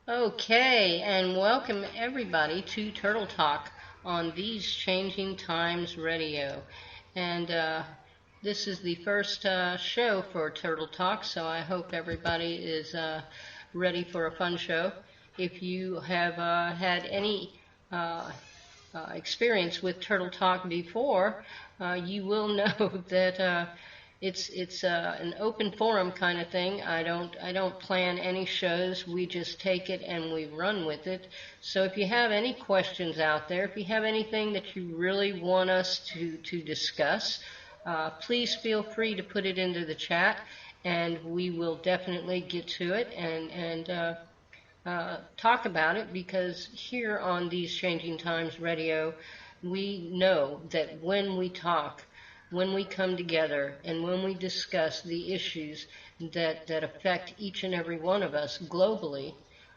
Okay, and welcome everybody to Turtle Talk on These Changing Times Radio. And this is the first show for Turtle Talk, so I hope everybody is ready for a fun show. If you have had any uh, experience with Turtle Talk before, you will know that it's an open forum kind of thing. I don't plan any shows. We just take it and we run with it. So if you have any questions out there, if you have anything that you really want us to discuss, please feel free to put it into the chat, and we will definitely get to it and talk about it, because here on These Changing Times Radio, we know that when we talk, when we come together, and when we discuss the issues that affect each and every one of us globally,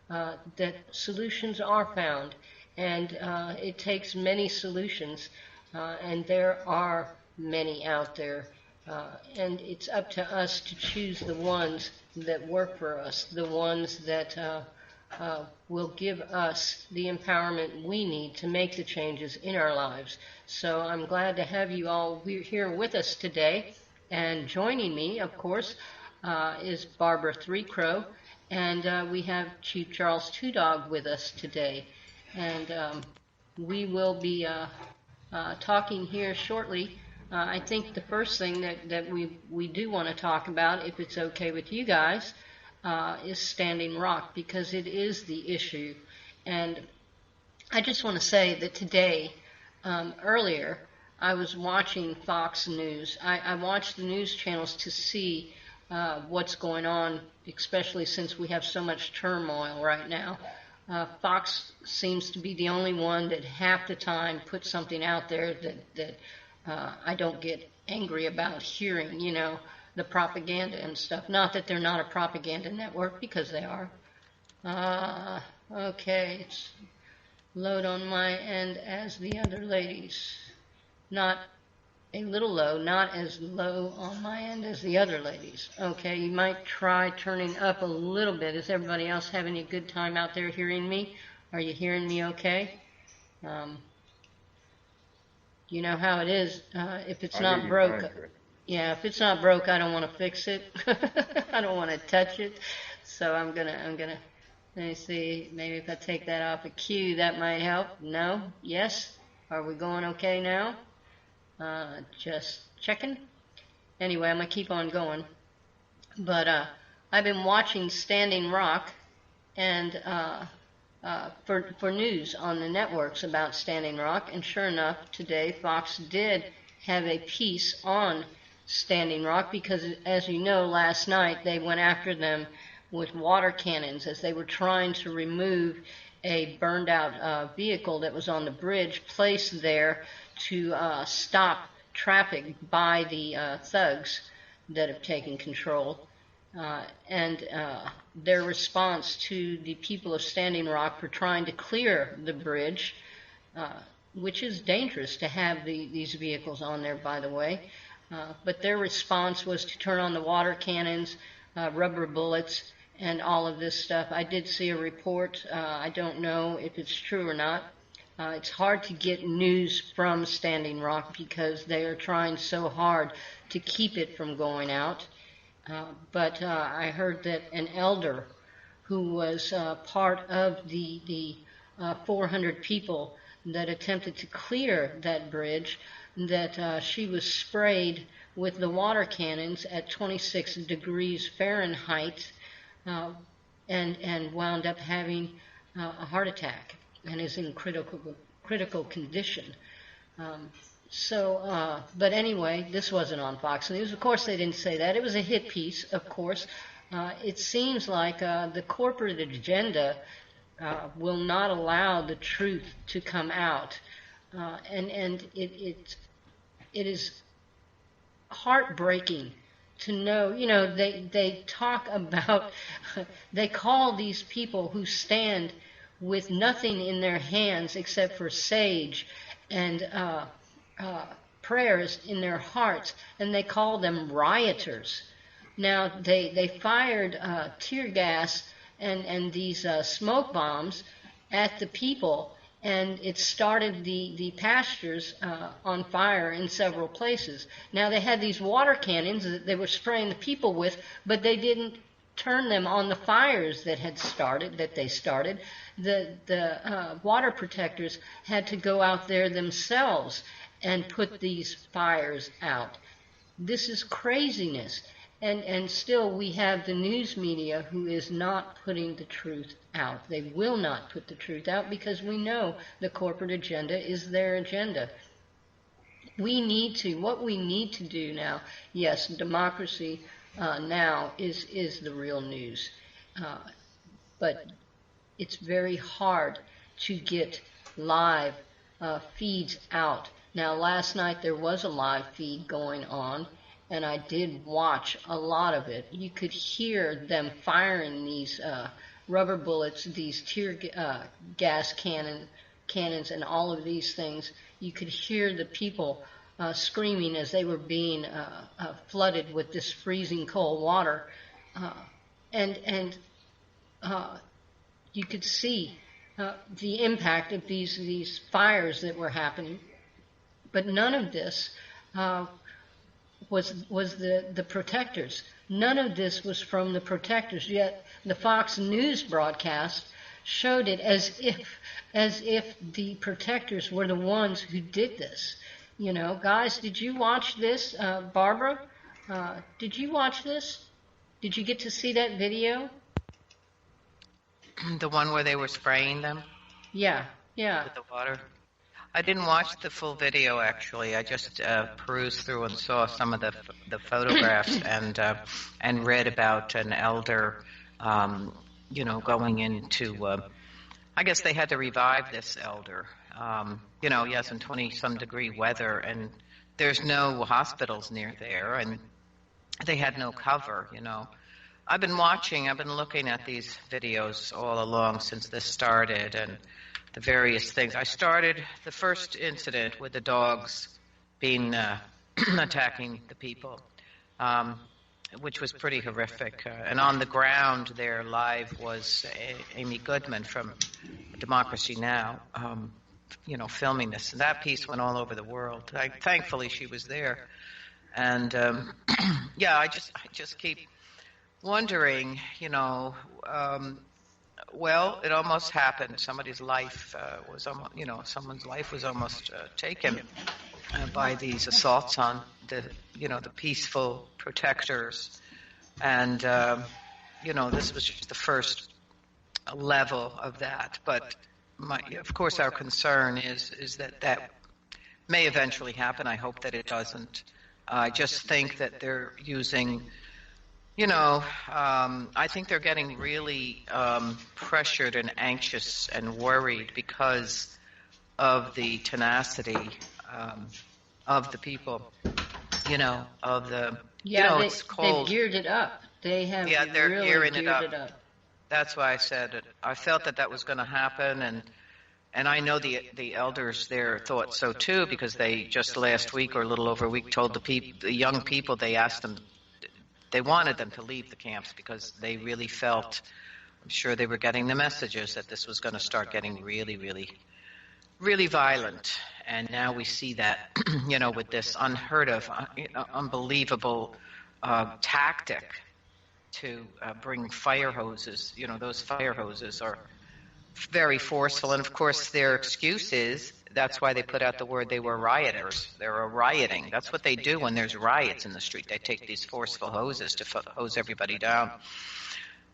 that solutions are found. And it takes many solutions, and there are many out there. And it's up to us to choose the ones that work for us, the ones that will give us the empowerment we need to make the changes in our lives. So I'm glad to have you all here with us today. And joining me, of course, is Barbara Threecrow, and we have Chief Charles Two Dog with us today. And we will be talking here shortly. I think the first thing that we do want to talk about, if it's okay with you guys, is Standing Rock, because it is the issue. And I just want to say that today, earlier, I was watching Fox News. I watched the news channels to see what's going on, especially since we have so much turmoil right now. Fox seems to be the only one that half the time puts something out there that I don't get angry about hearing, the propaganda and stuff. Not that they're not a propaganda network, because they are. Okay, it's load on my end as the other ladies. Not a little low, not as low on my end as the other ladies. Okay, you might try turning up a little bit. Is everybody else having a good time out there hearing me? Are you hearing me okay? You know how it is. If it's not broke, yeah, if it's not broke, I don't want to fix it. I don't want to touch it. So I'm gonna. Let me see. Maybe if I take that off a cue, that might help. No. Yes. Are we going okay now? Just checking. Anyway, I'm gonna keep on going. But I've been watching Standing Rock, and for news on the networks about Standing Rock, and sure enough, today Fox did have a piece on Standing Rock, because, as you know, last night they went after them with water cannons as they were trying to remove a burned out vehicle that was on the bridge, placed there to stop traffic by the thugs that have taken control. And their response to the people of Standing Rock for trying to clear the bridge, which is dangerous to have these vehicles on there, by the way. But their response was to turn on the water cannons, rubber bullets, and all of this stuff. I did see a report. I don't know if it's true or not. It's hard to get news from Standing Rock because they are trying so hard to keep it from going out. But I heard that an elder who was part of the 400 people that attempted to clear that bridge, that she was sprayed with the water cannons at 26 degrees Fahrenheit, and wound up having a heart attack and is in critical condition. But anyway, this wasn't on Fox News. Of course, they didn't say that. It was a hit piece, of course. It seems like the corporate agenda will not allow the truth to come out, and it is heartbreaking to know. They talk about, they call these people who stand with nothing in their hands except for sage and prayers in their hearts, and they call them rioters. Now, they fired tear gas and these smoke bombs at the people, and it started the pastures on fire in several places. Now they had these water cannons that they were spraying the people with, but they didn't turn them on the fires that they started. The water protectors had to go out there themselves and put these fires out. This is craziness. And still we have the news media who is not putting the truth out. They will not put the truth out because we know the corporate agenda is their agenda. What we need to do now, yes, democracy now is the real news. But it's very hard to get live feeds out. Now, last night there was a live feed going on, and I did watch a lot of it. You could hear them firing these rubber bullets, these tear gas cannons, and all of these things. You could hear the people screaming as they were being flooded with this freezing cold water, and you could see the impact of these fires that were happening. But none of this was the protectors. None of this was from the protectors. Yet the Fox News broadcast showed it as if the protectors were the ones who did this. You know, guys, did you watch this? Barbara, did you watch this? Did you get to see that video? The one where they were spraying them? Yeah. With the water? I didn't watch the full video, actually. I just perused through and saw some of the photographs and read about an elder, going into. I guess they had to revive this elder. Yes, in 20-some degree weather, and there's no hospitals near there, and they had no cover. I've been looking at these videos all along since this started, and the various things. I started the first incident with the dogs being attacking the people, which was pretty horrific. And on the ground there live was Amy Goodman from Democracy Now!, filming this. And that piece went all over the world. Thankfully she was there. And I just keep wondering, well, it almost happened. Somebody's life someone's life was almost taken by these assaults on the peaceful protectors. And, this was just the first level of that. But of course, our concern is that may eventually happen. I hope that it doesn't. I just think that they're using. I think they're getting really pressured and anxious and worried because of the tenacity of the people, of the, it's cold. They've geared it up. They have they're really gearing geared it up. That's why I said it. I felt that was going to happen, and I know the elders there thought so too, because they just last week or a little over a week told the young people, they asked them, they wanted them to leave the camps because they really felt, I'm sure they were getting the messages that this was going to start getting really, really, really violent. And now we see that, with this unheard of, unbelievable tactic to bring fire hoses. Those fire hoses are very forceful. And of course their excuse is, that's why they put out the word they were rioters. They were rioting. That's what they do when there's riots in the street. They take these forceful hoses to hose everybody down.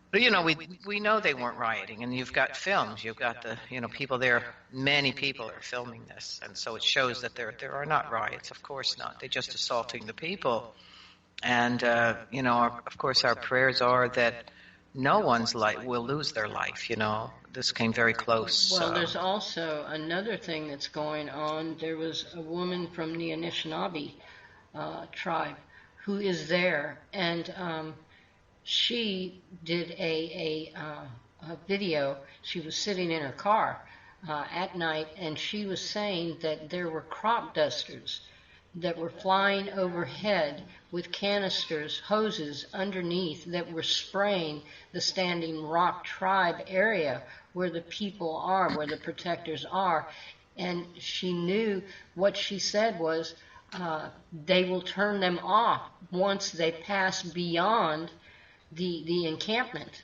But, we know they weren't rioting. And you've got films. You've got the, people there. Many people are filming this. And so it shows that there are not riots. Of course not. They're just assaulting the people. And, of course our prayers are that no one's life will lose their life, This came very close. Well, there's also another thing that's going on. There was a woman from the Anishinaabe tribe who is there, and she did a video. She was sitting in her car at night, and she was saying that there were crop dusters that were flying overhead with canisters, hoses underneath that were spraying the Standing Rock tribe area where the people are, where the protectors are. And she knew what she said was they will turn them off once they pass beyond the encampment.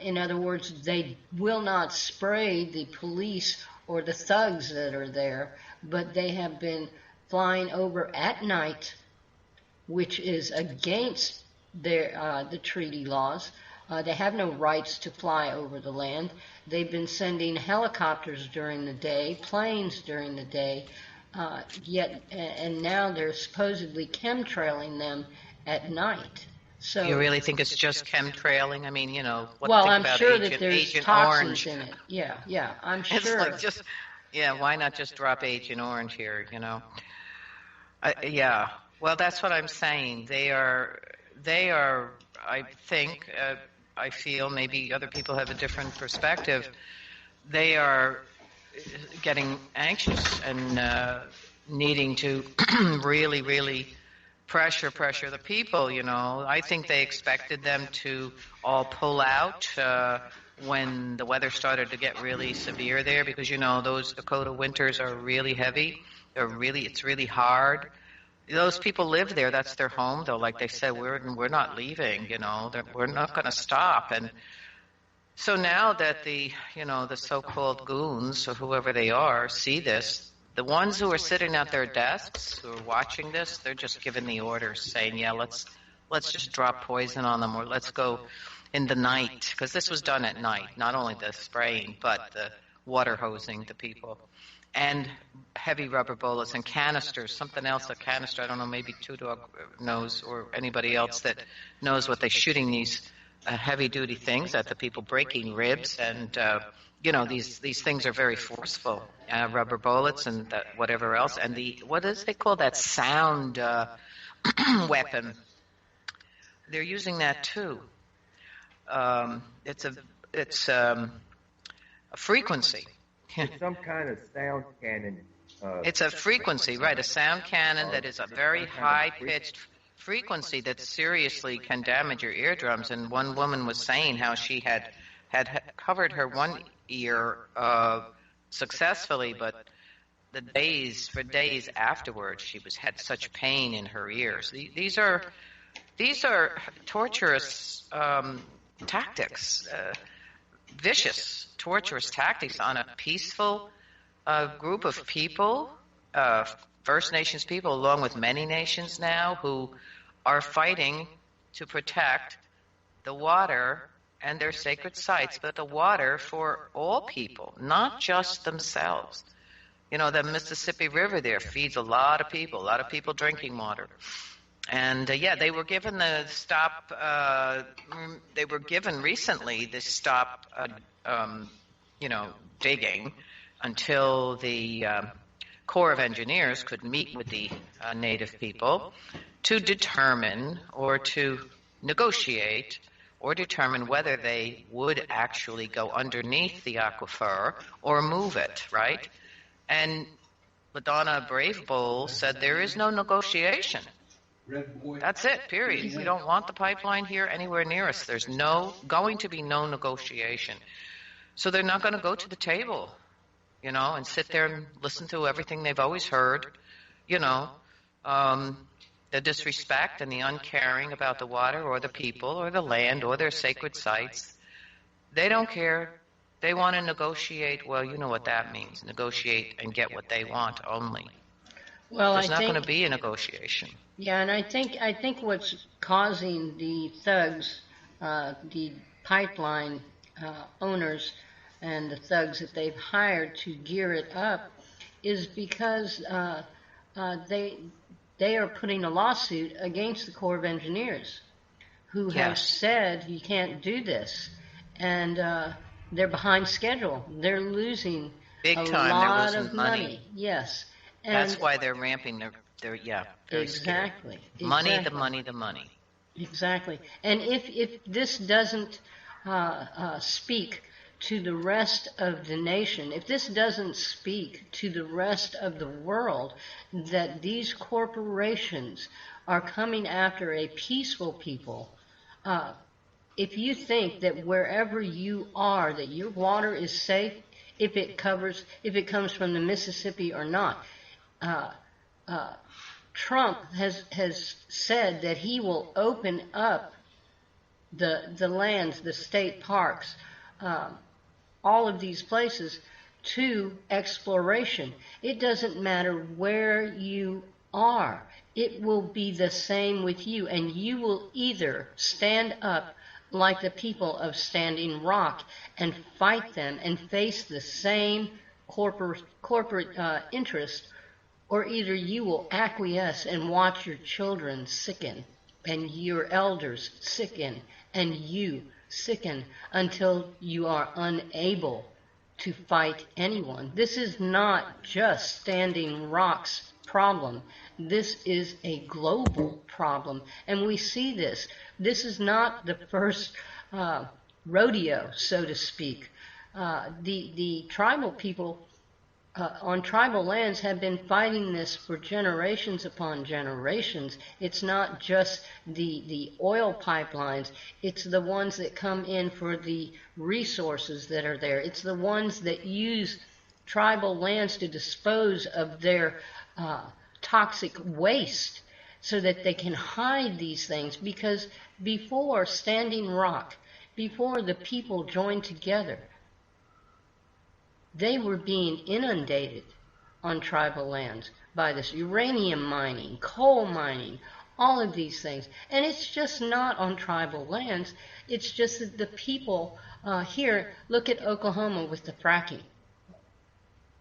In other words, they will not spray the police or the thugs that are there, but they have been flying over at night, which is against the treaty laws. They have no rights to fly over the land. They've been sending helicopters during the day, planes during the day, and now they're supposedly chemtrailing them at night. So, you really think it's just chemtrailing? I mean, you know, well, think I'm about sure that there's Agent toxins Orange. in it. Yeah, I'm It's sure. like just, yeah, why not just drop Agent Orange here, you know? Yeah, well, that's what I'm saying. They are, I think, I feel maybe other people have a different perspective. They are getting anxious and needing to really, really pressure the people, you know. I think they expected them to all pull out when the weather started to get really severe there, because, you know, those Dakota winters are really heavy. It's really hard. Those people live there. That's their home, though. Like they said, we're not leaving, you know. We're not going to stop. And so now that the so-called goons, or whoever they are, see this, the ones who are sitting at their desks, who are watching this, they're just giving the orders, saying, yeah, let's just drop poison on them, or let's go in the night, because this was done at night, not only the spraying, but the water hosing the people, and heavy rubber bullets and canisters, something else, a canister, I don't know, maybe Two Dog knows, or anybody else that knows what they're shooting these heavy-duty things at the people, breaking ribs, and these things are very forceful, rubber bullets and whatever else, and what is they call that sound weapon? They're using that too. It's a frequency. It's some kind of sound cannon. It's a frequency, right? A sound cannon that is a very high-pitched frequency that seriously can damage your eardrums. And one woman was saying how she had covered her one ear successfully, but for days afterwards, she had such pain in her ears. These are torturous tactics, vicious, torturous tactics on a peaceful group of people, First Nations people, along with many nations now, who are fighting to protect the water and their sacred sites, but the water for all people, not just themselves. You know, the Mississippi River there feeds a lot of people drinking water. And they were given the stop, they were given recently the stop, digging until the Corps of Engineers could meet with the Native people to determine or to negotiate or determine whether they would actually go underneath the aquifer or move it, right? And LaDonna Brave Bull said there is no negotiation. That's it, period. We don't want the pipeline here anywhere near us. There's going to be no negotiation. So they're not going to go to the table, and sit there and listen to everything they've always heard, the disrespect and the uncaring about the water or the people or the land or their sacred sites. They don't care. They want to negotiate. Well, you know what that means. Negotiate and get what they want only. Well, There's not going to be a negotiation. Yeah, and I think what's causing the thugs, the pipeline owners and the thugs that they've hired to gear it up is because they are putting a lawsuit against the Corps of Engineers, who have said you can't do this, and they're behind schedule. They're losing big a time. lot They're losing of money. Yes, and that's why they're ramping. They're very exactly. Scared. Money, the money. Exactly, and if this doesn't speak to the rest of the nation, if this doesn't speak to the rest of the world that these corporations are coming after a peaceful people, if you think that wherever you are, that your water is safe, if it comes from the Mississippi or not, uh, Trump has said that he will open up the lands, the state parks, all of these places to exploration. It doesn't matter where you are. It will be the same with you, and you will either stand up like the people of Standing Rock and fight them and face the same corporate interest, or either you will acquiesce and watch your children sicken and your elders sicken and you sicken until you are unable to fight anyone. This is not just Standing Rock's problem. This is a global problem, and we see this. This is not the first rodeo, so to speak. The tribal people on tribal lands have been fighting this for generations upon generations. It's not just the oil pipelines. It's the ones that come in for the resources that are there. It's the ones that use tribal lands to dispose of their toxic waste so that they can hide these things. Because before Standing Rock, before the people joined together, they were being inundated on tribal lands by this uranium mining, coal mining, all of these things. And it's just not on tribal lands. It's just that the people here, look at Oklahoma with the fracking.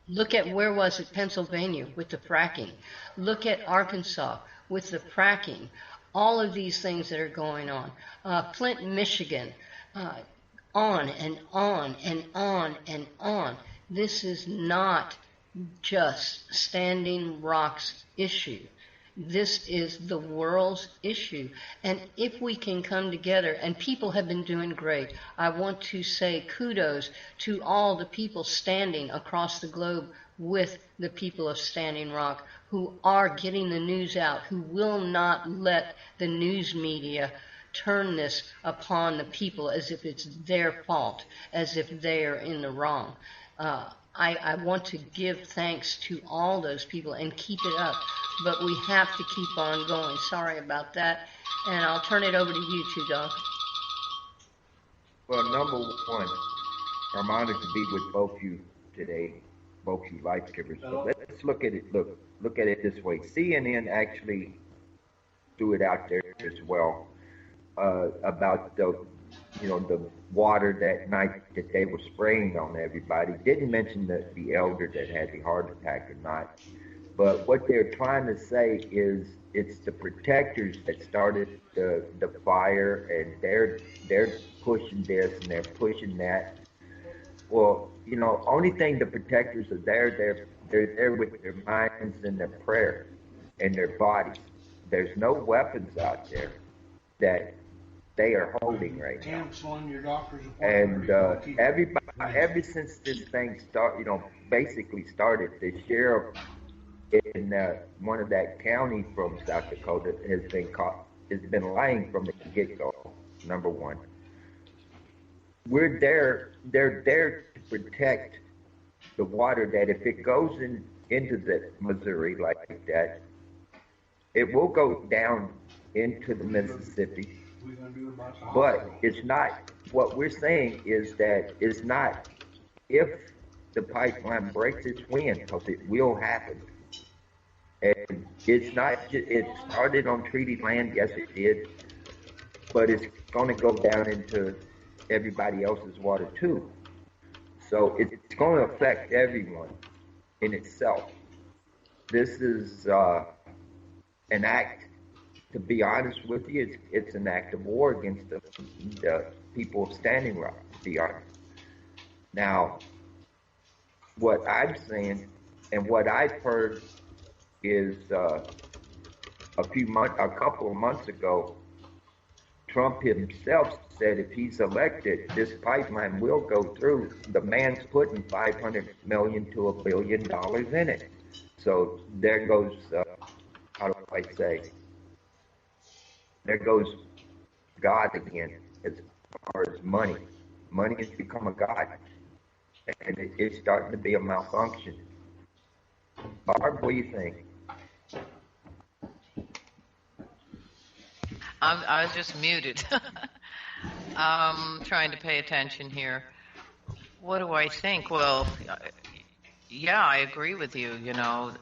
Look at, where was it, Pennsylvania with the fracking. Look at Arkansas with the fracking. All of these things that are going on. Flint, Michigan, on and on and on and on. This is not just Standing Rock's issue. This is the world's issue. And if we can come together, and people have been doing great, I want to say kudos to all the people standing across the globe with the people of Standing Rock who are getting the news out, who will not let the news media turn this upon the people as if it's their fault, as if they are in the wrong. I want to give thanks to all those people and keep it up, but we have to keep on going. Sorry about that, and I'll turn it over to you two, Doc. Well, number one, I'm honored to be with both you today, both you life givers. So let's look at it. Look at it this way. CNN actually threw it out there as well about the water that night that they were spraying on everybody. Didn't mention the elder that had the heart attack or not. But what they're trying to say is it's the protectors that started the fire, and they're pushing this and they're pushing that. Well, only thing the protectors are they're there with their minds and their prayer and their bodies. There's no weapons out there that they are holding right now. And everybody, ever since this thing basically started, the sheriff in one of that county from South Dakota has been lying from the get-go. Number one, they're there to protect the water, that if it goes into the Missouri like that, it will go down into the Mississippi. But it's not, what we're saying is that it's not if the pipeline breaks, it's when, because it will happen. And it's not, it started on treaty land, yes it did, but it's going to go down into everybody else's water too. So it's going to affect everyone in itself. This is an act, to be honest with you, it's an act of war against the people of Standing Rock, to be honest. Now, what I'm saying and what I've heard is a couple of months ago, Trump himself said if he's elected, this pipeline will go through. The man's putting 500 million to $1 billion in it. So there goes, how do I say? There goes God again as far as money. Money has become a god, and it's starting to be a malfunction. Barb, what do you think? I was just muted. Trying to pay attention here. What do I think? Well, yeah, I agree with you. You know,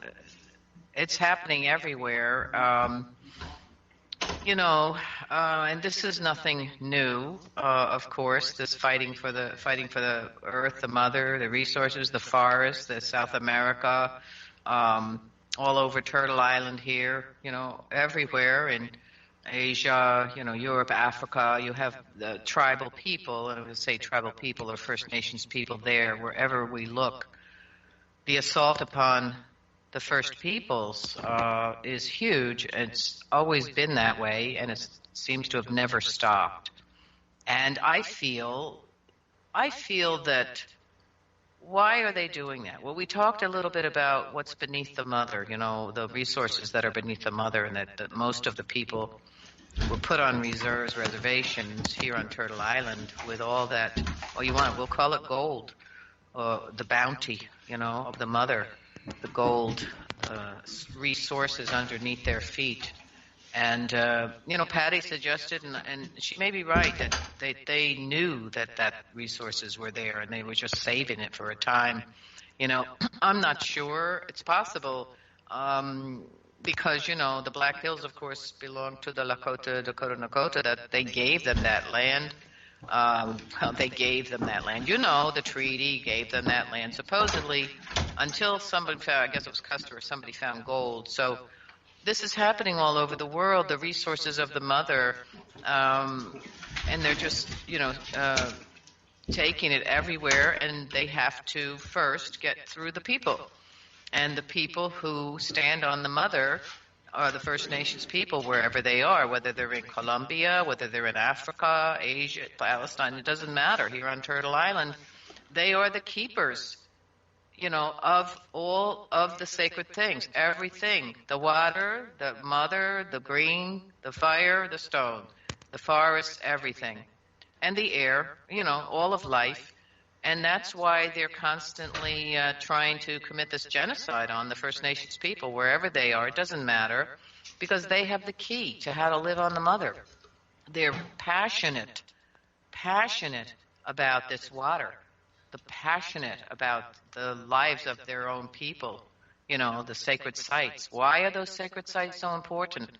it's happening everywhere. And this is nothing new. Of course, this fighting for the earth, the mother, the resources, the forest, the South America, all over Turtle Island here. You know, everywhere in Asia, Europe, Africa. You have the tribal people, and I would say tribal people or First Nations people there. Wherever we look, the assault upon the First Peoples is huge. It's always been that way, and it seems to have never stopped. And I feel that, why are they doing that? Well, we talked a little bit about what's beneath the mother, the resources that are beneath the mother, and that most of the people were put on reservations here on Turtle Island with all that, we'll call it gold, the bounty, of the mother, the gold resources underneath their feet. And, Pattie suggested, and she may be right, that they knew that resources were there and they were just saving it for a time. I'm not sure. It's possible because, the Black Hills, of course, belong to the Dakota, that they gave them that land. They gave them that land. The treaty gave them that land, supposedly, until somebody found, I guess it was Custer or somebody found gold. So this is happening all over the world, the resources of the mother, and they're just, taking it everywhere, and they have to first get through the people. And the people who stand on the mother are the First Nations people, wherever they are, whether they're in Colombia, whether they're in Africa, Asia, Palestine, it doesn't matter. Here on Turtle Island, they are the keepers, of all of the sacred things, everything, the water, the mother, the green, the fire, the stone, the forest, everything, and the air, all of life. And that's why they're constantly trying to commit this genocide on the First Nations people, wherever they are. It doesn't matter, because they have the key to how to live on the mother. They're passionate about this water, passionate about the lives of their own people, the sacred sites. Why are those sacred sites so important?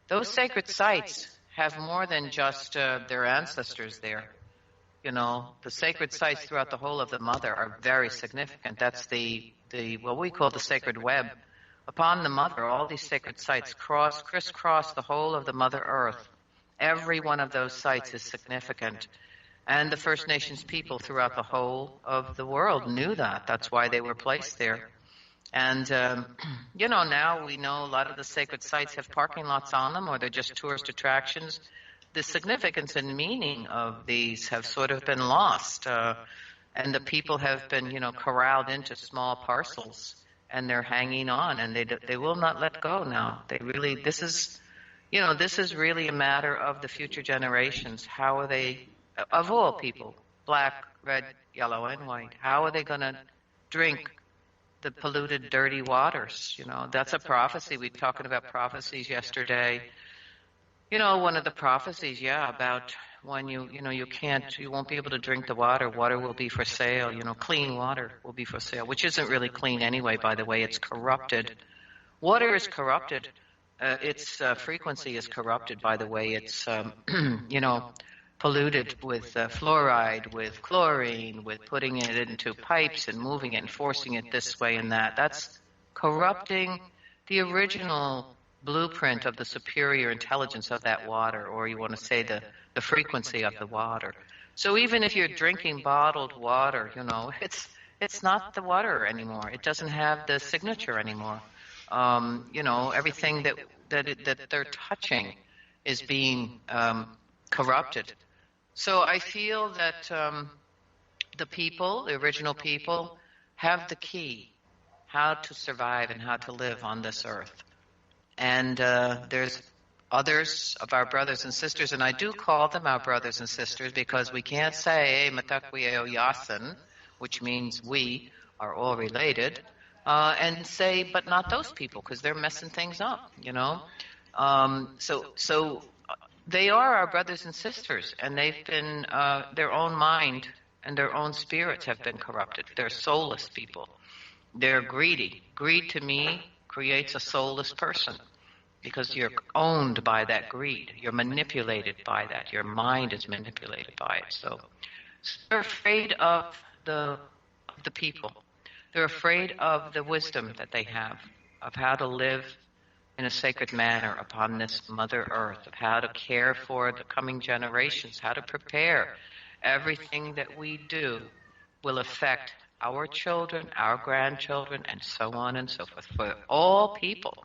Those sacred sites have more than just their ancestors there. The sacred sites throughout the whole of the mother are very significant. That's the what we call the sacred web. Upon the mother, all these sacred sites crisscross the whole of the Mother Earth. Every one of those sites is significant. And the First Nations people throughout the whole of the world knew that. That's why they were placed there. And, now we know a lot of the sacred sites have parking lots on them, or they're just tourist attractions. The significance and meaning of these have sort of been lost. And the people have been, corralled into small parcels, and they're hanging on, and they will not let go now. This is really a matter of the future generations. How are they, of all people, black, red, yellow, and white, how are they going to drink the polluted, dirty waters? That's a prophecy. We were talking about prophecies yesterday. One of the prophecies, about when you won't be able to drink the water. Water will be for sale. Clean water will be for sale, which isn't really clean anyway, by the way. It's corrupted. Water is corrupted. Its frequency is corrupted, by the way. It's, polluted with fluoride, with chlorine, with putting it into pipes and moving it and forcing it this way and that. That's corrupting the original blueprint of the superior intelligence of that water, or you want to say the frequency of the water. So even if you're drinking bottled water, it's not the water anymore. It doesn't have the signature anymore. Everything that they're touching is being corrupted. So I feel that the original people, have the key how to survive and how to live on this earth. And there's others of our brothers and sisters, and I do call them our brothers and sisters because we can't say Matakwe o Yasin, which means we are all related, and say, but not those people, because they're messing things up, you know. So they are our brothers and sisters, and they've been their own mind and their own spirits have been corrupted. They're soulless people. They're greedy. Greed to me creates a soulless person because you're owned by that greed. You're manipulated by that. Your mind is manipulated by it. So they're afraid of the people. They're afraid of the wisdom that they have, of how to live in a sacred manner upon this Mother Earth, of how to care for the coming generations, how to prepare. Everything that we do will affect our children, our grandchildren, and so on and so forth, for all people,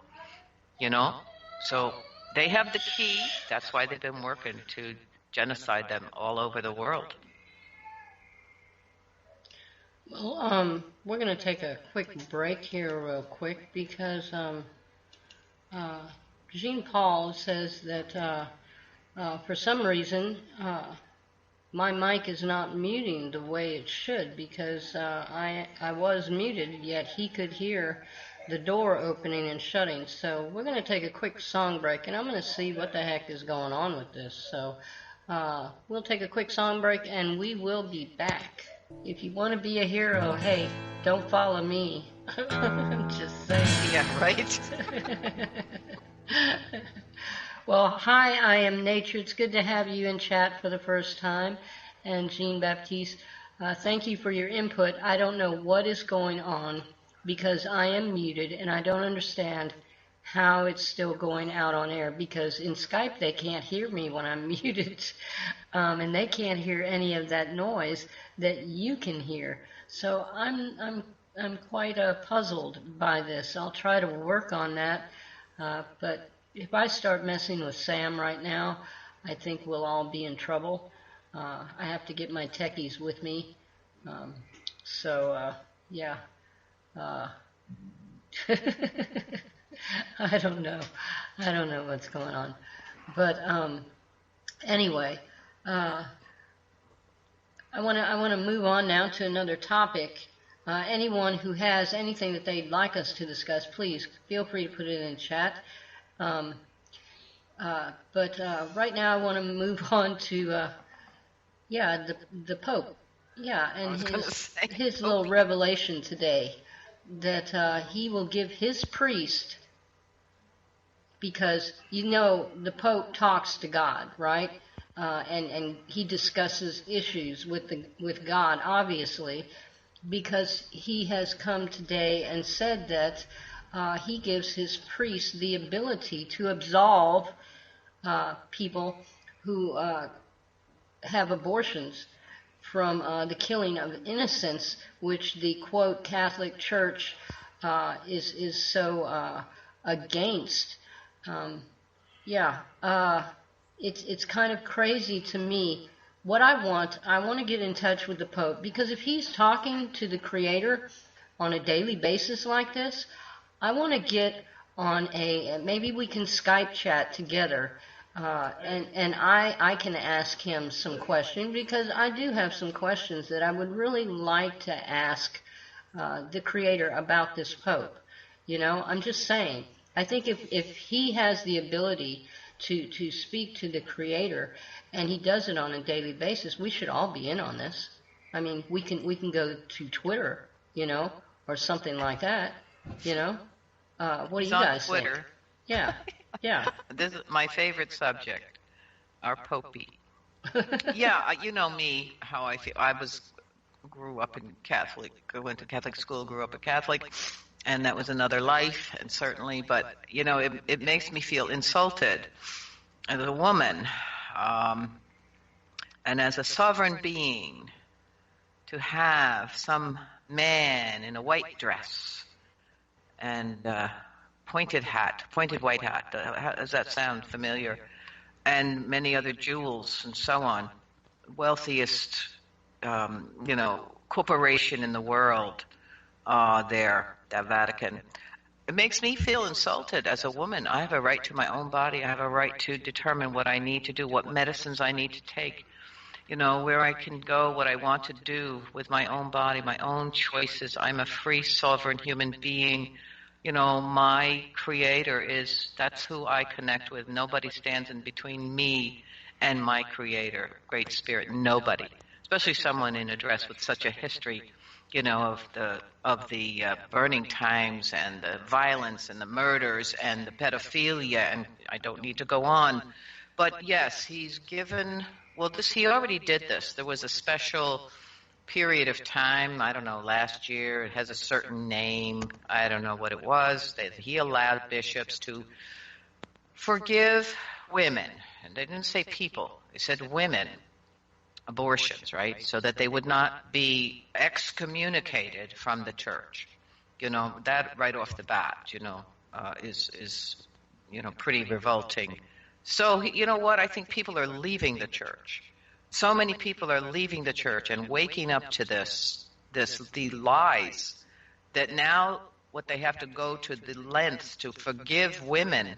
you know? So they have the key. That's why they've been working to genocide them all over the world. Well, we're going to take a quick break here real quick because Jean Paul says that for some reason my mic is not muting the way it should because I was muted, yet he could hear the door opening and shutting. So we're going to take a quick song break, and I'm going to see what the heck is going on with this. So we'll take a quick song break, and we will be back. If you want to be a hero, hey, don't follow me. I'm just saying. Yeah, right? Well, hi, I am Nature. It's good to have you in chat for the first time. And Jean Baptiste, thank you for your input. I don't know what is going on because I am muted and I don't understand how it's still going out on air because in Skype they can't hear me when I'm muted and they can't hear any of that noise that you can hear. So I'm quite puzzled by this. I'll try to work on that, but if I start messing with Sam right now, I think we'll all be in trouble. I have to get my techies with me. Yeah. I don't know. I don't know what's going on. But anyway, I want to move on now to another topic. Anyone who has anything that they'd like us to discuss, please feel free to put it in chat. But right now I want to move on to the Pope. Yeah, and his little revelation today that he will give his priest, because you know the Pope talks to God, right? And he discusses issues with God, obviously, because he has come today and said that he gives his priest the ability to absolve people who have abortions from the killing of innocents, which the quote Catholic Church is so against. It's kind of crazy to me. What I want to get in touch with the Pope, because if he's talking to the Creator on a daily basis like this, I want to get on maybe we can Skype chat together, and I can ask him some questions, because I do have some questions that I would really like to ask the Creator about this Pope. You know, I'm just saying. I think if he has the ability to speak to the Creator, and he does it on a daily basis, we should all be in on this. I mean, we can go to Twitter, you know, or something like that, you know. What do you guys think? Twitter. Yeah, yeah. This is my favorite subject, our Popey. Yeah, you know me, how I feel. Grew up in Catholic, went to Catholic school, grew up a Catholic, and that was another life, and certainly, but, you know, it makes me feel insulted as a woman, and as a sovereign being, to have some man in a white dress and pointed white hat, does that sound familiar? And many other jewels and so on, wealthiest, corporation in the world there, the Vatican. It makes me feel insulted as a woman. I have a right to my own body. I have a right to determine what I need to do, what medicines I need to take, where I can go, what I want to do with my own body, my own choices. I'm a free, sovereign human being. My creator that's who I connect with. Nobody stands in between me and my creator, Great Spirit. Nobody, especially someone in a dress with such a history, of the burning times and the violence and the murders and the pedophilia, and I don't need to go on. But yes, he's given, he already did this. There was a special period of time, I don't know, last year. It has a certain name. I don't know what it was. He allowed bishops to forgive women. And they didn't say people. They said women. Abortions, right? So that they would not be excommunicated from the church. That right off the bat, is pretty revolting. So, you know what? I think people are leaving the church. So many people are leaving the church and waking up to the lies that now what they have to go to the lengths to forgive women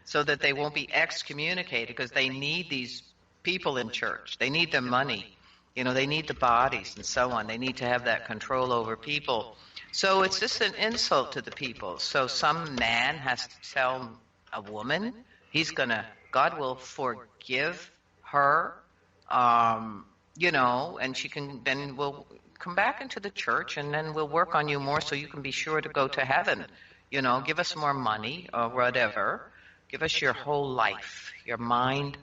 so that they won't be excommunicated, because they need these people in church. They need their money. They need the bodies and so on. They need to have that control over people. So it's just an insult to the people. So some man has to tell a woman God will forgive her, and then we'll come back into the church, and then we'll work on you more so you can be sure to go to heaven. Give us more money or whatever. Give us your whole life, your mind,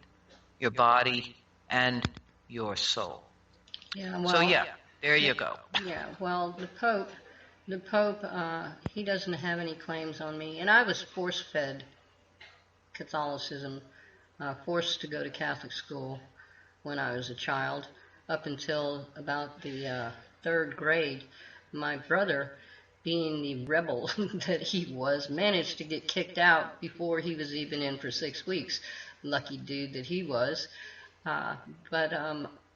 your body, and your soul. Yeah, well, so yeah, there you go. Yeah, well, the Pope, he doesn't have any claims on me, and I was force-fed Catholicism, forced to go to Catholic school when I was a child, up until about the third grade. My brother, being the rebel that he was, managed to get kicked out before he was even in for 6 weeks. Lucky dude that he was. But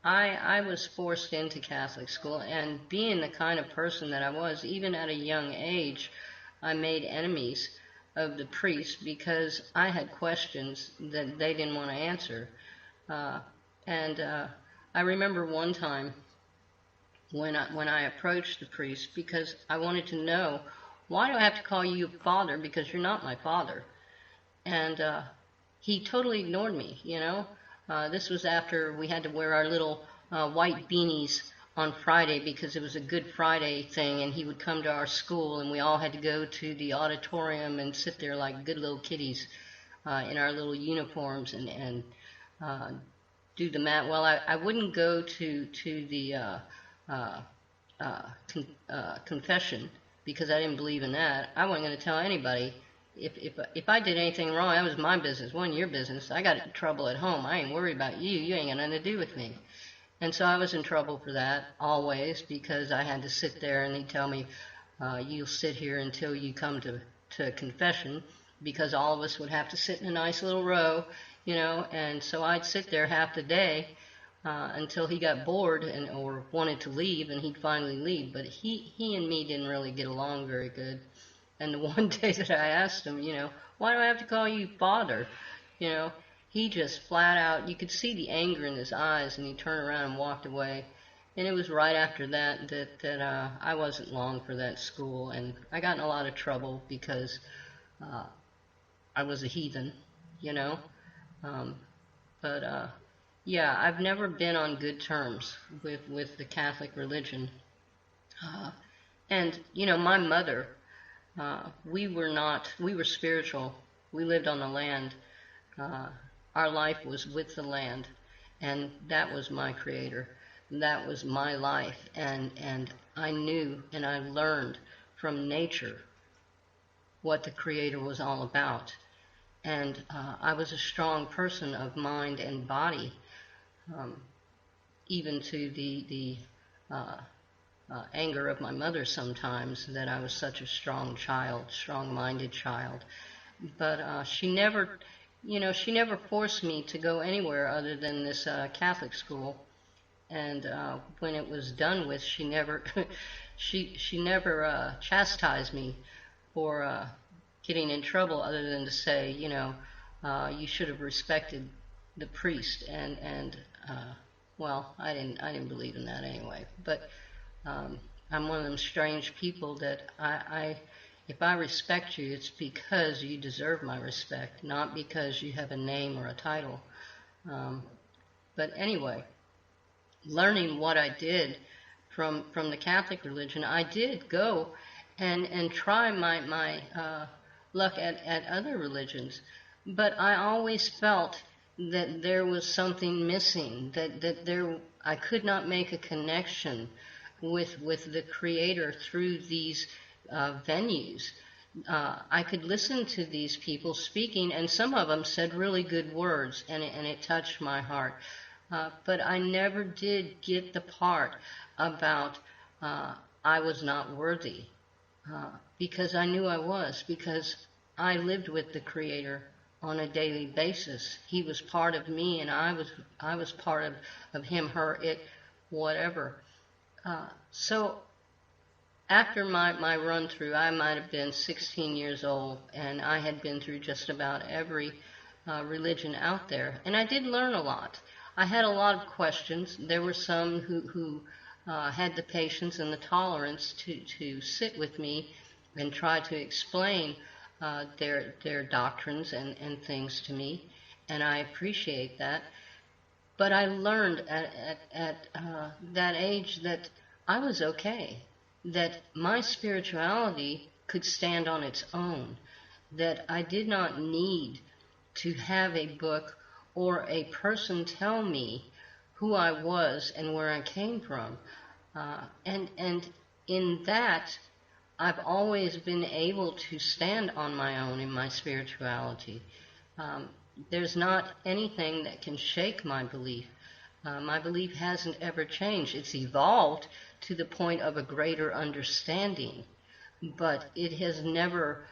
I was forced into Catholic school, and being the kind of person that I was, even at a young age, I made enemies of the priests because I had questions that they didn't want to answer. And I remember one time when I approached the priest because I wanted to know, why do I have to call you father, because you're not my father? And he totally ignored me, This was after we had to wear our little white beanies on Friday because it was a Good Friday thing, and he would come to our school, and we all had to go to the auditorium and sit there like good little kitties in our little uniforms and do the math. Well, I wouldn't go to the confession because I didn't believe in that. I wasn't going to tell anybody. If I did anything wrong, that was my business. It wasn't your business. I got in trouble at home. I ain't worried about you. You ain't got nothing to do with me. And so I was in trouble for that always, because I had to sit there and he'd tell me, you'll sit here until you come to confession, because all of us would have to sit in a nice little row, and so I'd sit there half the day until he got bored or wanted to leave, and he'd finally leave. But he and me didn't really get along very good. And the one day that I asked him, why do I have to call you father? He just flat out, you could see the anger in his eyes, and he turned around and walked away. And it was right after that I wasn't long for that school, and I got in a lot of trouble because I was a heathen, yeah, I've never been on good terms with the Catholic religion. And, my mother, we were spiritual. We lived on the land. Our life was with the land, and that was my creator. That was my life, and I knew and I learned from nature what the creator was all about. And I was a strong person of mind and body, even to the anger of my mother sometimes, that I was such a strong-minded child. But she never she never forced me to go anywhere other than this Catholic school. And when it was done with, she never, she never chastised me for getting in trouble, other than to say, you should have respected the priest. And well, I didn't believe in that anyway. But I'm one of them strange people that if I respect you, it's because you deserve my respect, not because you have a name or a title. But anyway, learning what I did from the Catholic religion, I did go and try my luck at other religions, but I always felt that there was something missing, that there I could not make a connection with the Creator through these venues. I could listen to these people speaking, and some of them said really good words, and it touched my heart. But I never did get the part about I was not worthy, because I knew I was, because I lived with the Creator on a daily basis. He was part of me, and I was part of him, her, it, whatever. So after my run through, I might have been 16 years old, and I had been through just about every religion out there, and I did learn a lot. I had a lot of questions. There were some who had the patience and the tolerance to sit with me and try to explain their doctrines and things to me, and I appreciate that. But I learned at that age that I was okay, that my spirituality could stand on its own, that I did not need to have a book or a person tell me who I was and where I came from. And in that, I've always been able to stand on my own in my spirituality. There's not anything that can shake my belief. My belief hasn't ever changed. It's evolved to the point of a greater understanding, but it has never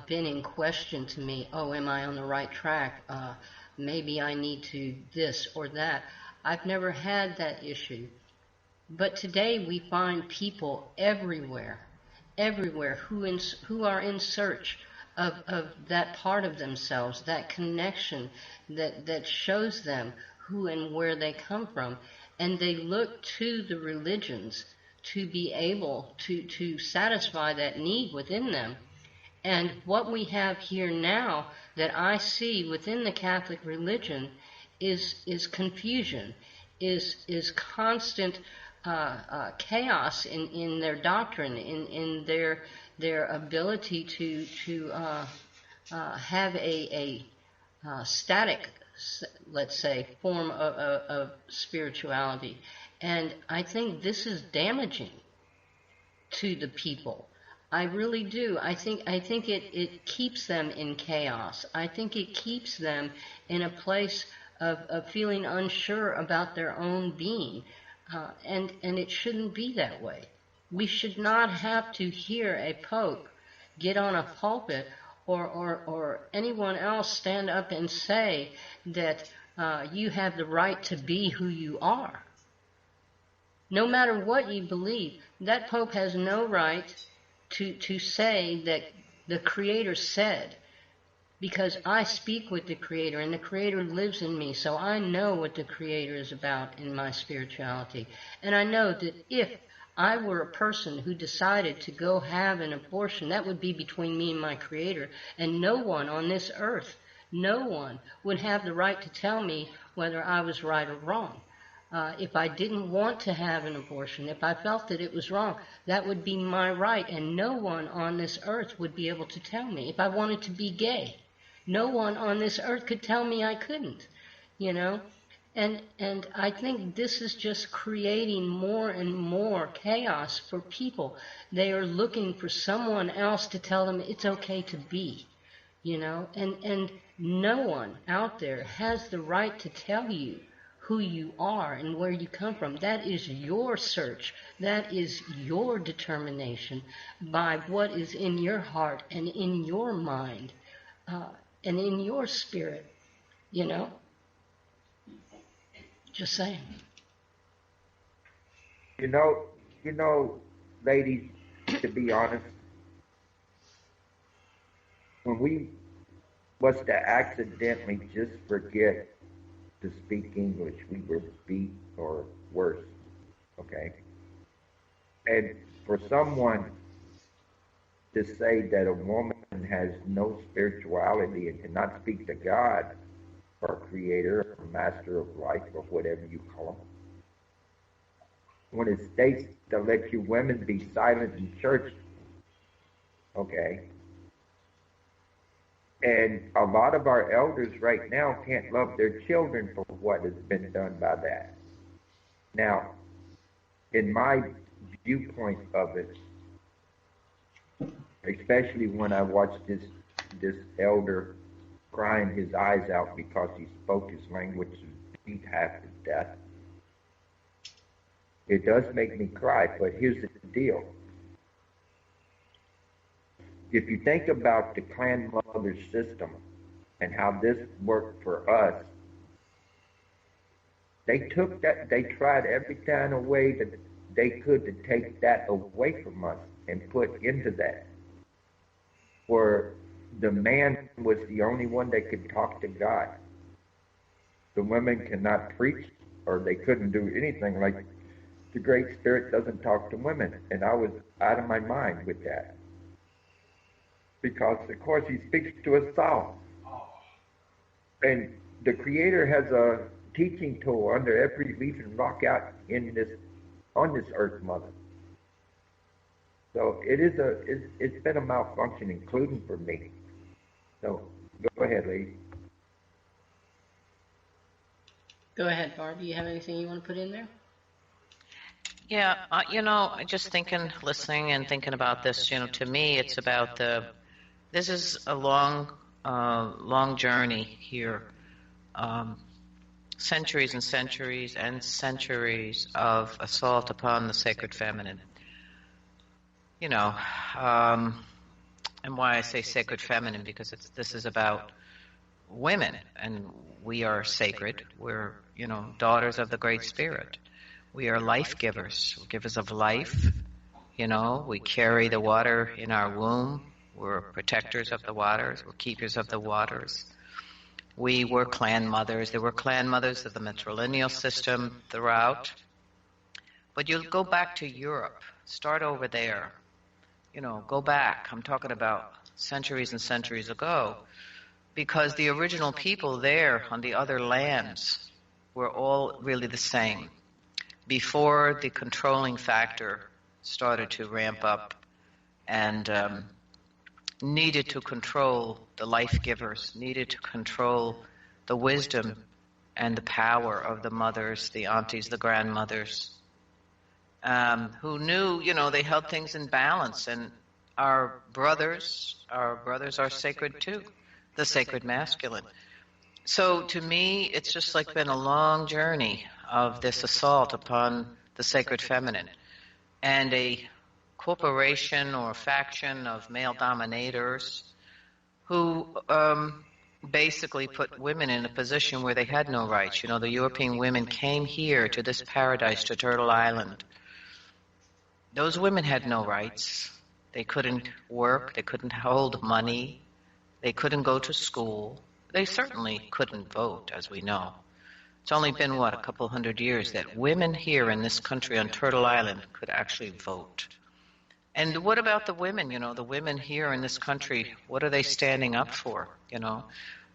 been in question to me. Oh, am I on the right track? Maybe I need to this or that. I've never had that issue. But today we find people everywhere who are in search of that part of themselves, that connection that shows them who and where they come from. And they look to the religions to be able to satisfy that need within them. And what we have here now that I see within the Catholic religion is confusion, is constant chaos in their doctrine, in their ability to have a static, let's say, form of spirituality. And I think this is damaging to the people. I really do. I think it keeps them in chaos. I think it keeps them in a place of feeling unsure about their own being. And it shouldn't be that way. We should not have to hear a pope get on a pulpit or anyone else stand up and say that you have the right to be who you are. No matter what you believe, that pope has no right to say that the Creator said, because I speak with the Creator and the Creator lives in me, so I know what the Creator is about in my spirituality. And I know that if I were a person who decided to go have an abortion, that would be between me and my Creator, and no one on this earth, no one would have the right to tell me whether I was right or wrong. If I didn't want to have an abortion, if I felt that it was wrong, that would be my right, and no one on this earth would be able to tell me. If I wanted to be gay, no one on this earth could tell me I couldn't, And I think this is just creating more and more chaos for people. They are looking for someone else to tell them it's okay to be, and no one out there has the right to tell you who you are and where you come from. That is your search. That is your determination by what is in your heart and in your mind. and in your spirit, you know? Just saying. You know, ladies, to be honest, when we was to accidentally just forget to speak English, we were beat or worse, okay? And for someone to say that a woman has no spirituality and cannot speak to God or creator or master of life or whatever you call him, when it states to let you women be silent in church, okay? And a lot of our elders right now can't love their children for what has been done by that. Now, in my viewpoint of it, especially when I watched this elder crying his eyes out because he spoke his language and beat half to death, it does make me cry. But here's the deal. If you think about the clan mother system and how this worked for us, they tried every kind of way that they could to take that away from us and put into that, where the man was the only one that could talk to God. The women cannot preach, or they couldn't do anything. Like, the Great Spirit doesn't talk to women, and I was out of my mind with that. Because, of course, he speaks to us all. And the Creator has a teaching tool under every leaf and rock out on this earth, Mother. So it's been a malfunction, including for me. So go ahead, lady. Go ahead, Barb. Do you have anything you want to put in there? Yeah, just listening and thinking about this, to me, it's about this is a long journey here. Centuries and centuries and centuries of assault upon the sacred feminine. And why I say sacred feminine, because this is about women, and we are sacred. We're, daughters of the Great Spirit. We are life givers, givers of life. We carry the water in our womb. We're protectors of the waters. We're keepers of the waters. We were clan mothers. There were clan mothers of the matrilineal system throughout. But you go back to Europe. Start over there. Go back. I'm talking about centuries and centuries ago. Because the original people there on the other lands were all really the same. Before the controlling factor started to ramp up and needed to control the life givers, needed to control the wisdom and the power of the mothers, the aunties, the grandmothers, who knew, they held things in balance. And our brothers are sacred too, the sacred masculine. So to me, it's just like been a long journey of this assault upon the sacred feminine, and a corporation or faction of male dominators who basically put women in a position where they had no rights. The European women came here to this paradise, to Turtle Island. Those women had no rights. They couldn't work. They couldn't hold money. They couldn't go to school. They certainly couldn't vote, as we know. It's only been, a couple hundred years that women here in this country on Turtle Island could actually vote. And what about the women? The women here in this country, what are they standing up for?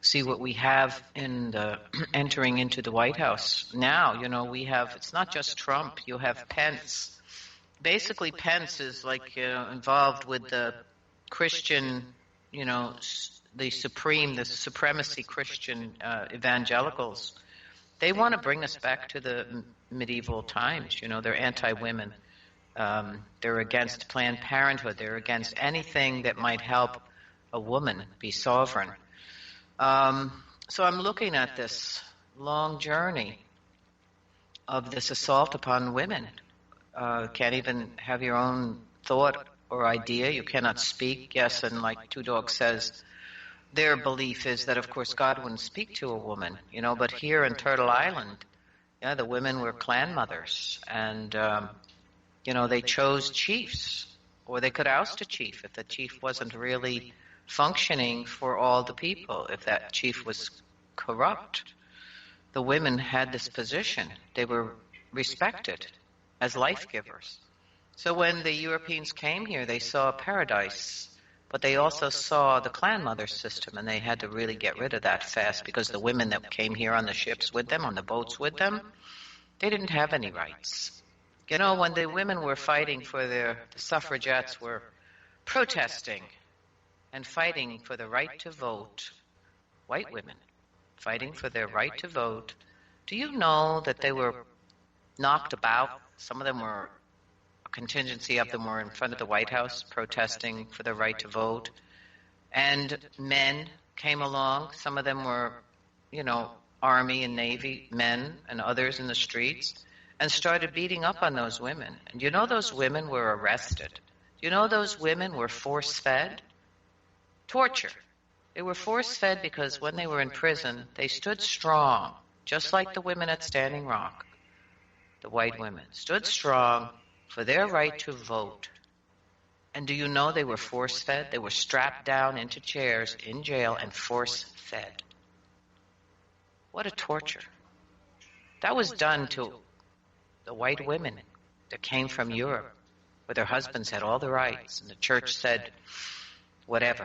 See what we have in the entering into the White House now. We have, it's not just Trump. You have Pence. Basically, Pence is involved with the Christian, the supremacy Christian evangelicals. They want to bring us back to the medieval times. They're anti-women. They're against Planned Parenthood. They're against anything that might help a woman be sovereign. So I'm looking at this long journey of this assault upon women. Can't even have your own thought or idea. You cannot speak. Yes, and like Two Dogs says, their belief is that, of course, God wouldn't speak to a woman, but here in Turtle Island, the women were clan mothers, and, they chose chiefs, or they could oust a chief if the chief wasn't really functioning for all the people, if that chief was corrupt. The women had this position. They were respected as life givers. So when the Europeans came here, they saw paradise, but they also saw the clan mother system, and they had to really get rid of that fast, because the women that came here on the ships with them, on the boats with them, they didn't have any rights. When the women were fighting for the suffragettes were protesting and fighting for the right to vote, white women fighting for their right to vote, do you know that they were knocked about? Some of them were, a contingency of them were in front of the White House protesting for their right to vote. And men came along. Some of them were, Army and Navy men and others in the streets, and started beating up on those women. And those women were arrested. Those women were force-fed? Torture. They were force-fed because when they were in prison, they stood strong, just like the women at Standing Rock. The white women stood strong for their right to vote. And do you know they were force-fed? They were strapped down into chairs in jail and force-fed. What a torture. That was done to the white women that came from Europe, where their husbands had all the rights, and the church said, whatever.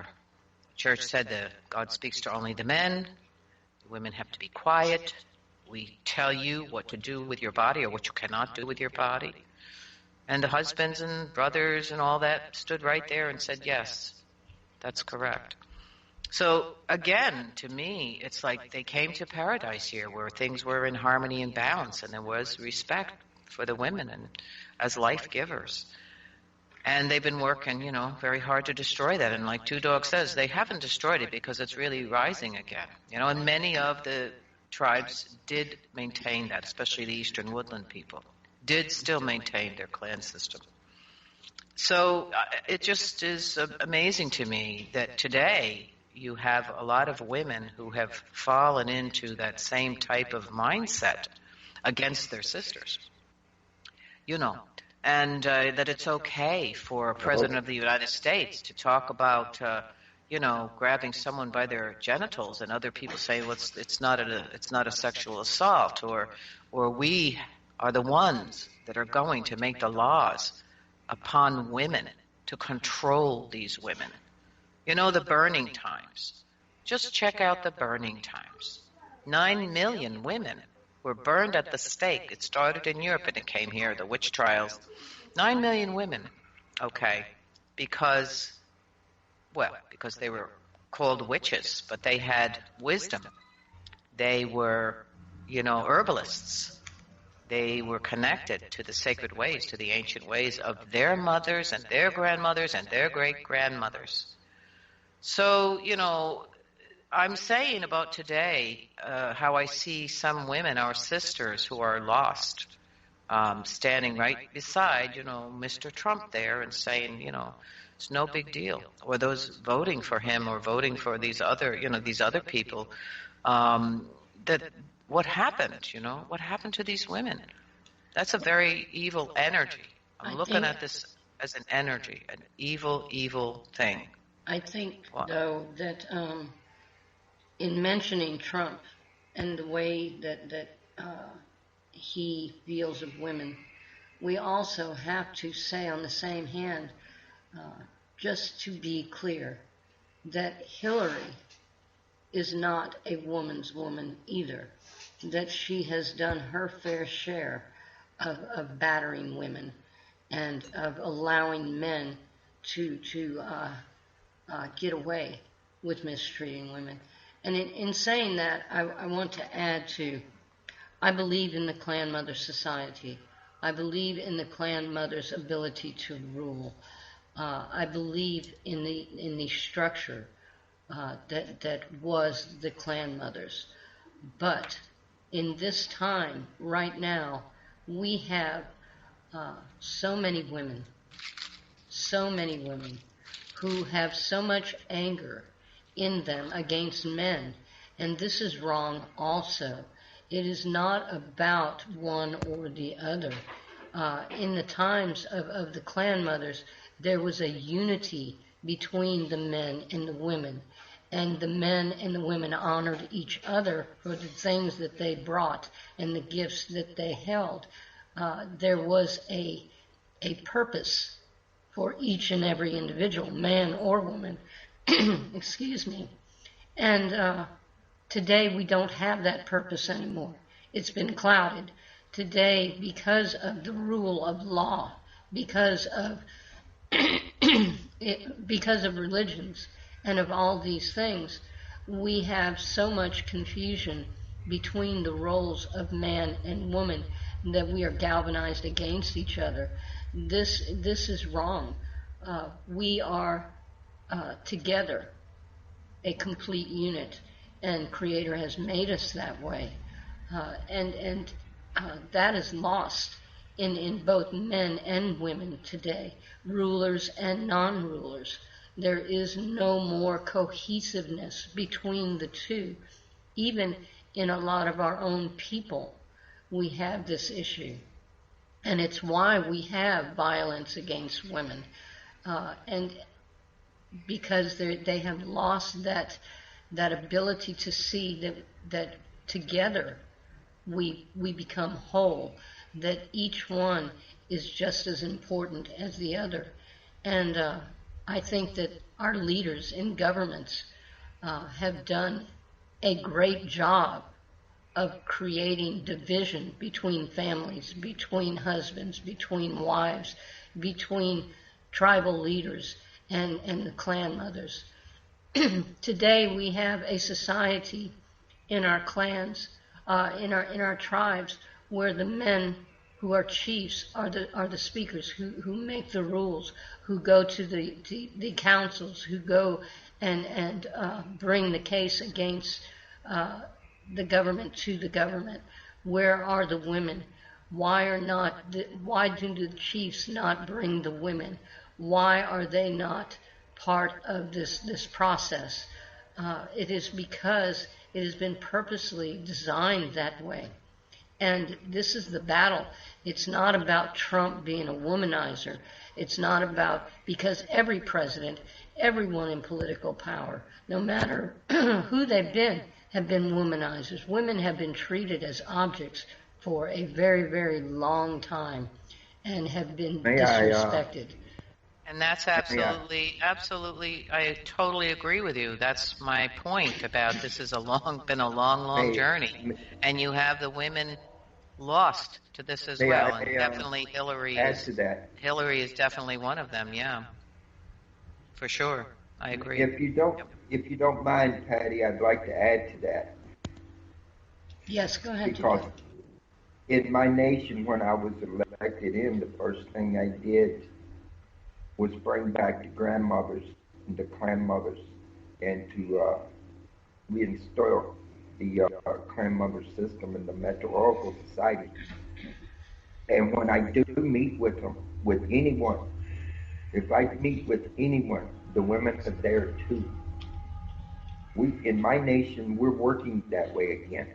The church said that God speaks to only the men, the women have to be quiet, we tell you what to do with your body or what you cannot do with your body. And the husbands and brothers and all that stood right there and said, yes, that's correct. So again, to me, it's like they came to paradise here where things were in harmony and balance, and there was respect for the women and as life givers. And they've been working, very hard to destroy that. And like Two Dog says, they haven't destroyed it because it's really rising again. And many of the tribes did maintain that, especially the Eastern Woodland people, did still maintain their clan system. So it just is amazing to me that today you have a lot of women who have fallen into that same type of mindset against their sisters. And that it's okay for a president of the United States to talk about, grabbing someone by their genitals, and other people say, well, it's not a sexual assault, or we are the ones that are going to make the laws upon women to control these women. The burning times. Just check out the burning times. 9 million women were burned at the stake. It started in Europe and it came here, the witch trials. 9 million women, okay, because they were called witches, but they had wisdom. They were, herbalists. They were connected to the sacred ways, to the ancient ways of their mothers and their grandmothers and their great-grandmothers. So, I'm saying about today how I see some women, our sisters who are lost, standing right beside, Mr. Trump there and saying, it's no big deal. Or those voting for him or voting for these other people, that what happened, what happened to these women? That's a very evil energy. I'm looking at this as an energy, an evil, evil thing. I think, though, that in mentioning Trump and the way that he feels of women, we also have to say on the same hand, just to be clear, that Hillary is not a woman's woman either, that she has done her fair share of battering women and of allowing men to get away with mistreating women. And in saying that, I want to add to, I believe in the clan mother society. I believe in the clan mother's ability to rule. I believe in the structure that was the clan mothers. But in this time, right now, we have so many women who have so much anger in them against men. And this is wrong also. It is not about one or the other. In the times of the clan mothers, there was a unity between the men and the women. And the men and the women honored each other for the things that they brought and the gifts that they held. There was a purpose for each and every individual, man or woman. Excuse me. And today we don't have that purpose anymore. It's been clouded. Today, because of the rule of law, because of because of religions and of all these things, we have so much confusion between the roles of man and woman that we are galvanized against each other. This is wrong. We are together a complete unit, and Creator has made us that way. And that is lost in both men and women today, rulers and non-rulers. There is no more cohesiveness between the two. Even in a lot of our own people, we have this issue. And it's why we have violence against women. And because they have lost that ability to see that together we become whole, that each one is just as important as the other. And I think that our leaders in governments have done a great job of creating division between families, between husbands, between wives, between tribal leaders and the clan mothers. Today we have a society in our clans, in our tribes, where the men who are chiefs are the speakers who make the rules, who go to the councils, who go and bring the case against the government to the government. Where are the women? Why do the chiefs not bring the women? Why are they not part of this process? It is because it has been purposely designed that way. And this is the battle. It's not about Trump being a womanizer. It's not about, because every president, everyone in political power, no matter who they've been, have been womanizers. Women have been treated as objects for a very, very long time and have been disrespected. And that's absolutely, I totally agree with you. That's my point about this is been a long journey. And you have the women lost to this as well. And definitely Hillary is definitely one of them, yeah. For sure. I agree. If you don't mind, Pattie, I'd like to add to that. Yes, go ahead. Because in my nation, when I was elected in, the first thing I did was bring back the grandmothers and the clan mothers and to reinstall the clan mother system in the Meteorological Society. And when I do meet with them, with anyone, if I meet with anyone, the women are there too. In my nation, we're working that way again.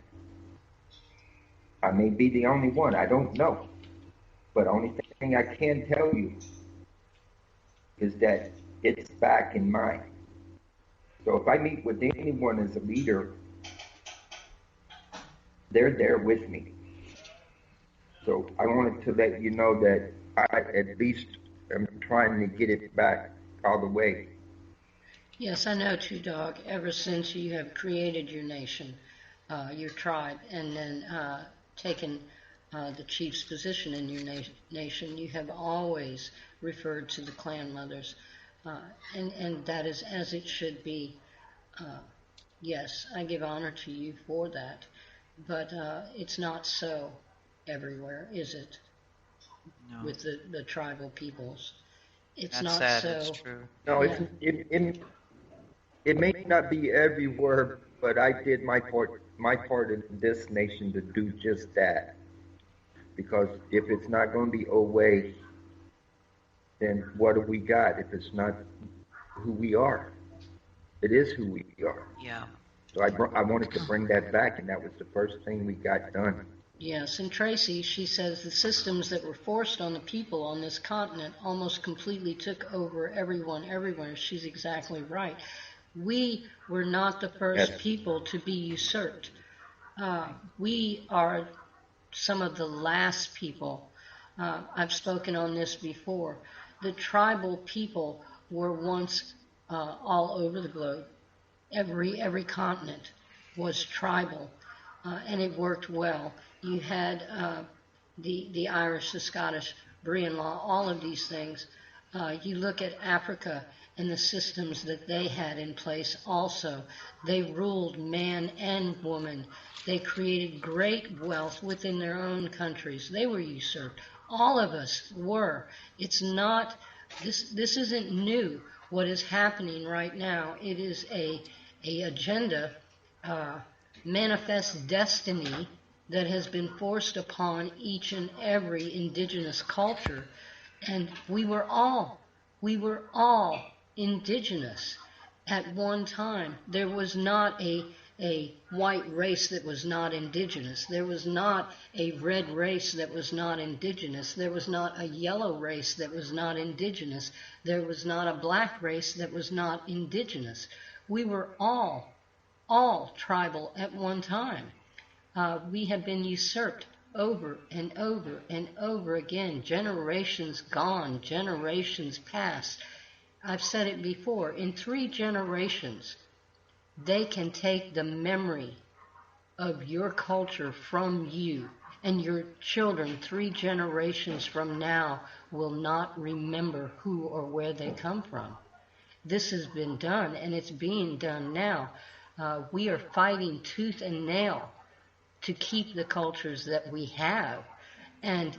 I may be the only one, I don't know. But only thing I can tell you is that it's back in mind. So if I meet with anyone as a leader, they're there with me. So I wanted to let you know that I at least am trying to get it back all the way. Yes, I know, True Dog. Ever since you have created your nation, your tribe, and then taken the chief's position in your nation, you have always referred to the clan mothers, and that is as it should be. Yes, I give honor to you for that, but it's not so everywhere, is it? No. With the tribal peoples. It's That's not sad, so. it's true. No, Yeah. it may not be everywhere, but I did my part in this nation to do just that. Because if it's not going to be Oway, then what do we got if it's not who we are? It is who we are. Yeah. So I wanted to bring that back, and that was the first thing we got done. Yes, and Tracy, she says the systems that were forced on the people on this continent almost completely took over everyone everywhere. She's exactly right. We were not the first Yes. people to be usurped. We are some of the last people. I've spoken on this before. The tribal people were once all over the globe. Every continent was tribal, and it worked well. You had the Irish, the Scottish, Brehon law, all of these things. You look at Africa and the systems that they had in place also. They ruled man and woman. They created great wealth within their own countries. They were usurped. All of us were. It's not, this isn't new. What is happening right now, it is a agenda, manifest destiny that has been forced upon each and every indigenous culture, and we were all indigenous at one time. There was not a white race that was not indigenous. There was not a red race that was not indigenous. There was not a yellow race that was not indigenous. There was not a black race that was not indigenous. We were all tribal at one time. We have been usurped over and over and over again. Generations gone, generations past. I've said it before, in 3 generations, they can take the memory of your culture from you, and your children 3 generations from now will not remember who or where they come from. This has been done, and it's being done now. We are fighting tooth and nail to keep the cultures that we have, and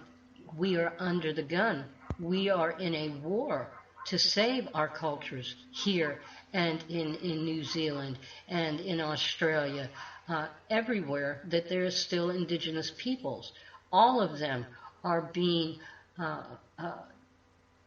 we are under the gun. We are in a war to save our cultures here and in New Zealand and in Australia, everywhere that there is still indigenous peoples. All of them are being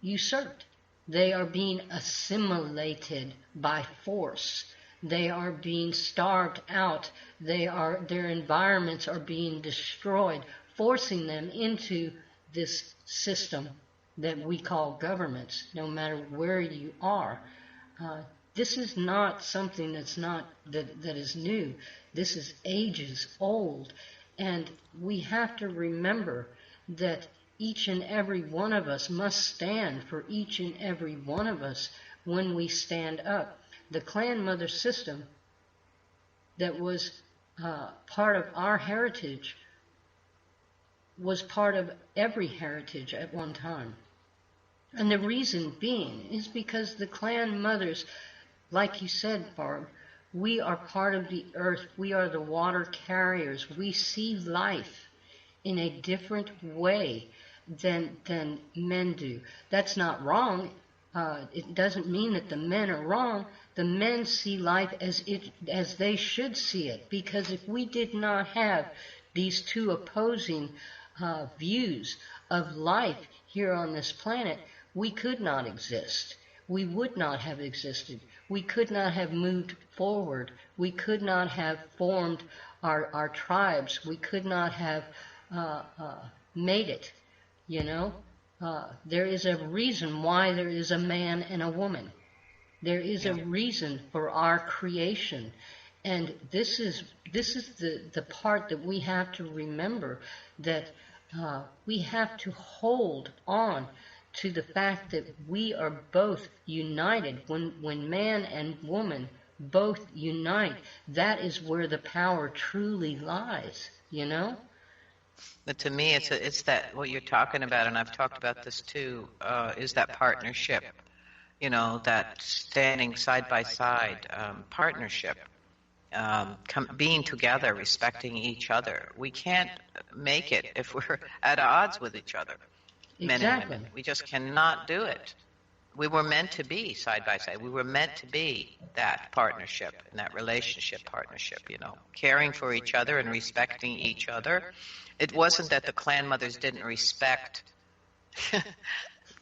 usurped. They are being assimilated by force. They are being starved out. Their environments are being destroyed, forcing them into this system that we call governments, no matter where you are. This is not something that is new. This is ages old. And we have to remember that each and every one of us must stand for each and every one of us when we stand up. The clan mother system that was part of our heritage was part of every heritage at one time. And the reason being is because the clan mothers, like you said, Barb, we are part of the earth. We are the water carriers. We see life in a different way than men do. That's not wrong. It doesn't mean that the men are wrong. The men see life as they should see it, because if we did not have these 2 opposing views of life here on this planet, we could not exist. We would not have existed. We could not have moved forward. We could not have formed our tribes. We could not have made it, you know. There is a reason why there is a man and a woman. There is a reason for our creation. And this is the part that we have to remember, that we have to hold on to the fact that we are both united. When man and woman both unite, that is where the power truly lies, you know? But to me, it's that what you're talking about, and I've talked about this too, is that partnership. You know, that standing side by side partnership, being together, respecting each other. We can't make it if we're at odds with each other, men and women. We just cannot do it. We were meant to be side by side. We were meant to be that partnership and that relationship partnership, you know, caring for each other and respecting each other. It wasn't that the clan mothers didn't respect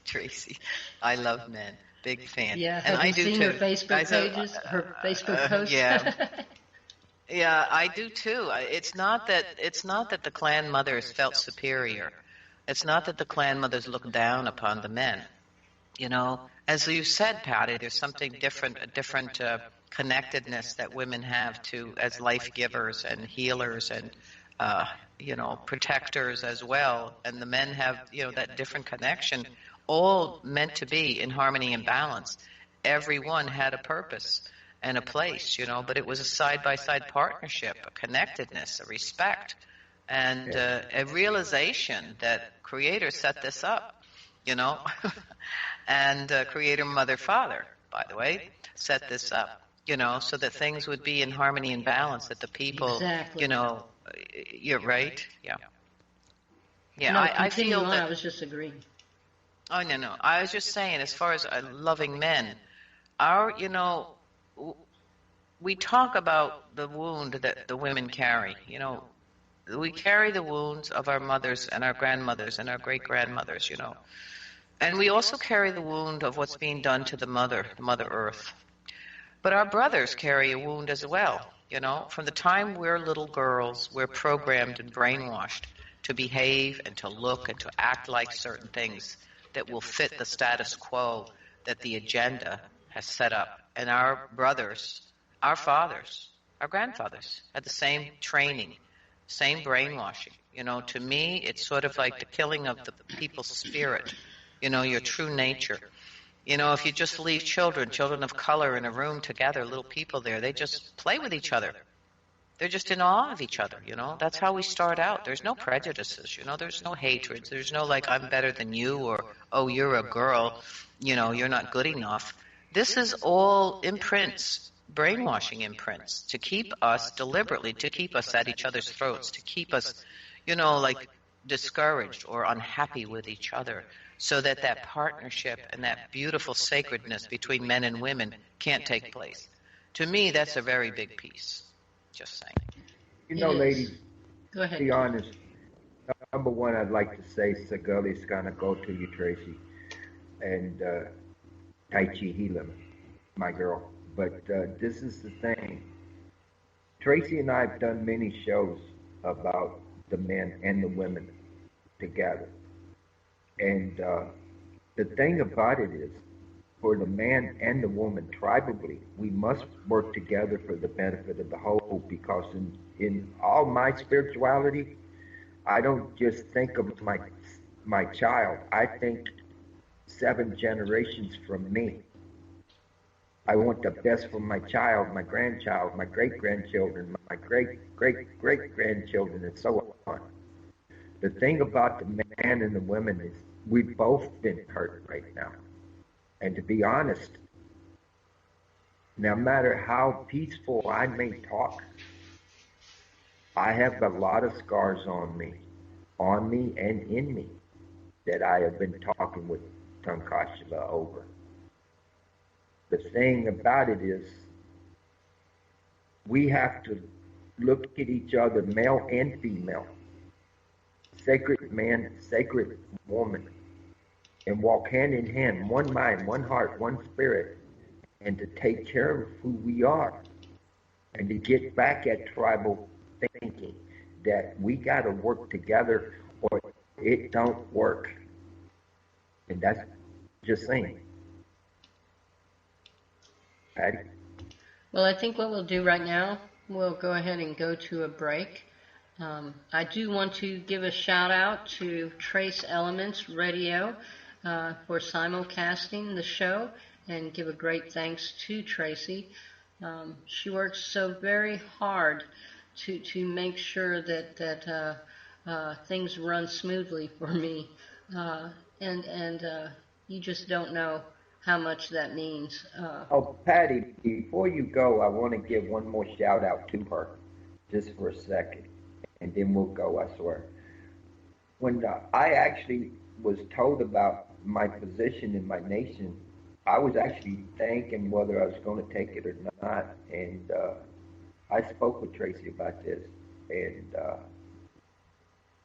Tracy. I love men. big fan. Yeah, And have I you do seen her too. I Facebook so pages, her Facebook posts? yeah. Yeah, I do too. It's not that the clan mothers felt superior. It's not that the clan mothers looked down upon the men. As you said, Patty, there's something different, a different connectedness that women have to as life givers and healers and protectors as well, and the men have that different connection, all meant to be in harmony and balance. Everyone had a purpose and a place, but it was a side by side partnership, a connectedness, a respect, and a realization that Creator set this up, you know. And Creator Mother Father, by the way, set this up, so that things would be in harmony and balance, that the people, Exactly. you're right. Yeah. Yeah, No, I continue feel on. that. I was just agreeing. Oh, no, no. I was just saying, as far as loving men, our, we talk about the wound that the women carry. We carry the wounds of our mothers and our grandmothers and our great grandmothers, And we also carry the wound of what's being done to the Mother Earth. But our brothers carry a wound as well. From the time we're little girls, we're programmed and brainwashed to behave and to look and to act like certain things that will fit the status quo that the agenda has set up. And our brothers, our fathers, our grandfathers had the same training, same brainwashing. To me, it's sort of like the killing of the people's spirit, your true nature. If you just leave children of color in a room together, little people there, they just play with each other. They're just in awe of each other, That's how we start out. There's no prejudices, There's no hatreds. There's no like, I'm better than you, or, oh, you're a girl, you're not good enough. This is all imprints, brainwashing imprints, to keep us deliberately, to keep us at each other's throats, to keep us, like discouraged or unhappy with each other, so that that partnership and that beautiful sacredness between men and women can't take place. To me, that's a very big piece. Just saying. Ladies, Go ahead. be honest. Number one, I'd like to say Sagali's gonna go to you, Tracy, and Tai Chi Healim, my girl. But this is the thing. Tracy and I have done many shows about the men and the women together. And the thing about it is, for the man and the woman tribally, we must work together for the benefit of the whole, because in all my spirituality, I don't just think of my child. I think 7 generations from me. I want the best for my child, my grandchild, my great-grandchildren, my great-great-great-grandchildren, and so on. The thing about the man and the women is we've both been hurt right now. And to be honest, no matter how peaceful I may talk, I have a lot of scars on me and in me, that I have been talking with Tankashila over. The thing about it is, we have to look at each other, male and female, sacred man, sacred woman, and walk hand in hand, one mind, one heart, one spirit, and to take care of who we are, and to get back at tribal thinking that we got to work together or it don't work. And that's just saying. Patty? Well, I think what we'll do right now, we'll go ahead and go to a break. I do want to give a shout out to Trace Elements Radio for simulcasting the show, and give a great thanks to Tracy. She works so very hard to make sure that things run smoothly for me, and you just don't know how much that means. Oh, Patty, before you go, I want to give one more shout out to her, just for a second, and then we'll go, I swear. When I actually was told about my position in my nation, I was actually thinking whether I was going to take it or not, and I spoke with Tracy about this, and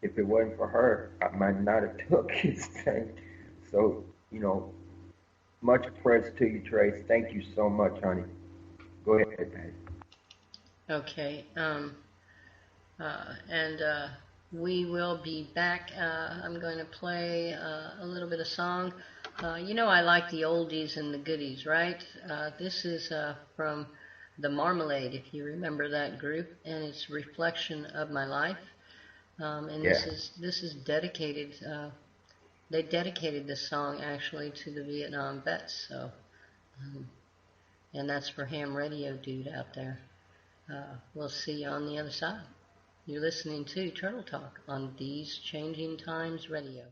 if it wasn't for her, I might not have took his thing. So, Much press to you, Trace. Thank you so much, honey. Go ahead, Patty. Okay. And we will be back. I'm going to play a little bit of song. You know I like the oldies and the goodies, right? This is from the Marmalade, if you remember that group, and it's Reflection of My Life. And Yeah. this is dedicated. They dedicated this song actually to the Vietnam vets. So, and that's for Ham Radio Dude out there. We'll see you on the other side. You're listening to Turtle Talk on These Changing Times Radio.